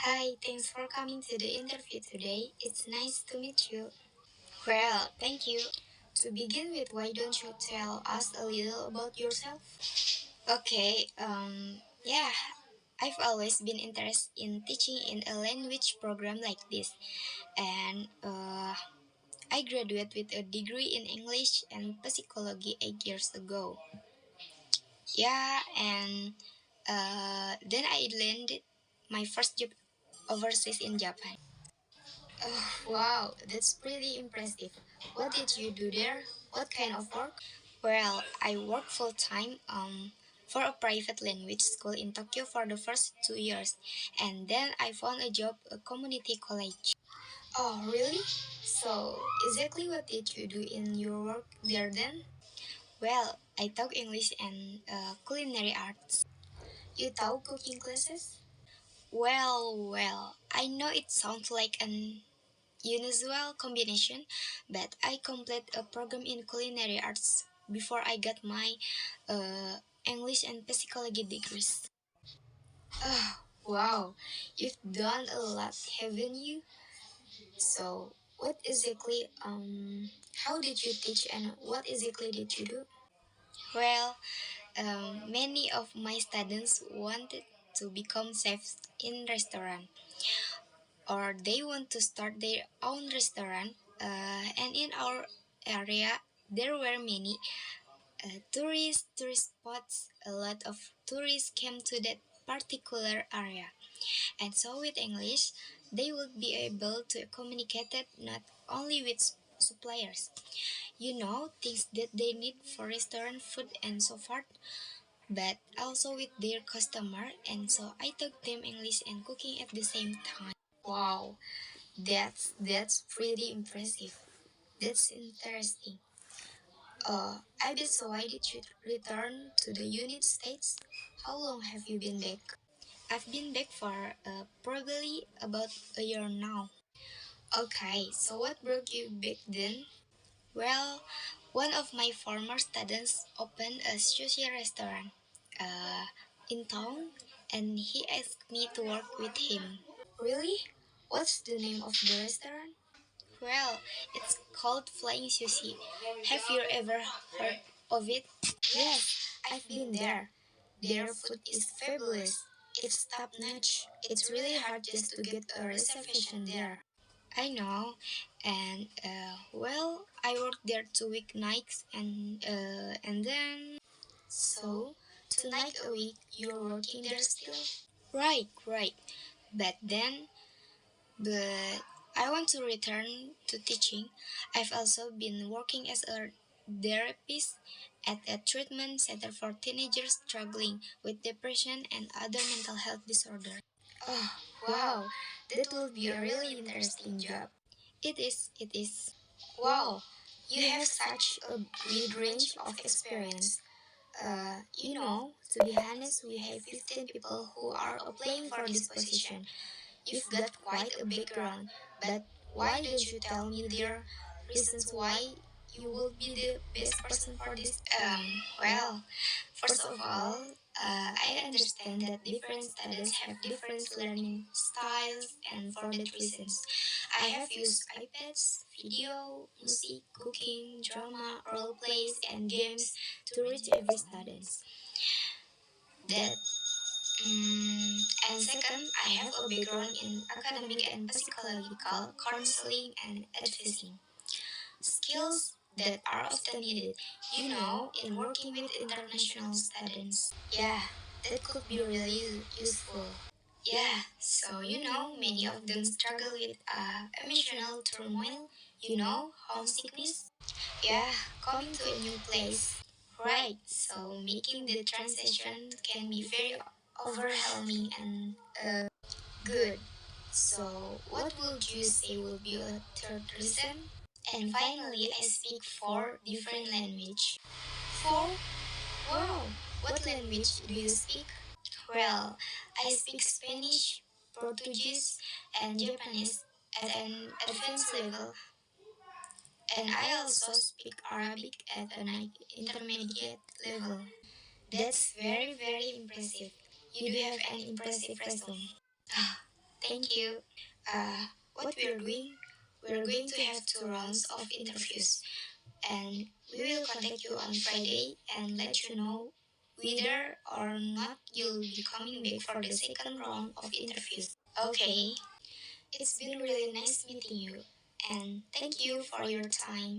Hi, thanks for coming to the interview today. It's nice to meet you. Well, thank you. To begin with, why don't you tell us a little about yourself? Okay, yeah, I've always been interested in teaching in a language program like this, and I graduated with a degree in English and psychology 8 years ago. Yeah, and then I landed my first job overseas in Japan. Oh, wow, that's pretty impressive. What did you do there? What kind of work? Well, I worked full time for a private language school in Tokyo for the first 2 years, and then I found a job at a community college. Oh, really? So, exactly what did you do in your work there then? Well, I taught English and culinary arts. You taught cooking classes? Well, I know it sounds like an unusual combination, but I completed a program in culinary arts before I got my uh, English and psychology degrees. Oh, wow, you've done a lot, haven't you? So, what exactly, how did you teach and what exactly did you do? Well, many of my students wanted to become chefs in restaurant or they want to start their own restaurant. And in our area, there were many tourist spots. A lot of tourists came to that particular area, and so with English, they would be able to communicate it not only with suppliers, things that they need for restaurant food and so forth, but also with their customer. And so I taught them English and cooking at the same time. Wow, that's pretty impressive. That's interesting. I bet so. Why did you return to the United States? How long have you been back? I've been back for probably about a year now. Okay, so what brought you back then? Well, one of my former students opened a sushi restaurant uh, in town, and he asked me to work with him. Really? What's the name of the restaurant? Well, it's called Flying Sushi. Have you ever heard of it? Yes, I've been there. Their food is fabulous. It's top notch. It's really hard just to get a reservation there. I know, and I worked there 2 week nights, and then so 2 night a week you're working there still. Right. But then but I want to return to teaching. I've also been working as a therapist at a treatment center for teenagers struggling with depression and other mental health disorders. Oh, wow, that will be a really interesting job. It is. Wow, you have such a wide range of experience. To be honest, we have 15 people who are applying for this position. You've got quite a background, but why don't you tell me their reasons why you would be the best person for this? First of all, I understand that different students have different learning styles, and for that reasons, I have used iPads, video, music, cooking, drama, role plays, and games to reach every student. That and second, I have a background in academic and psychological counseling and advising, skills that are often needed, in working with international students. Yeah, that could be really useful. Yeah, so many of them struggle with emotional turmoil, homesickness. Yeah, coming to a new place. Right, so making the transition can be very overwhelming and good. So, what would you say would be a third reason? And finally, I speak four different language. Four? Wow! What language do you speak? Well, I speak Spanish, Portuguese, and Japanese at an advanced level, and I also speak Arabic at an intermediate level. That's very impressive. You do have an impressive resume. Ah, Thank you. What we are doing, we are going to have 2 rounds of interviews, and we will contact you on Friday and let you know whether or not you'll be coming back for the second round of interviews. Okay, it's been really nice meeting you, and thank you for your time.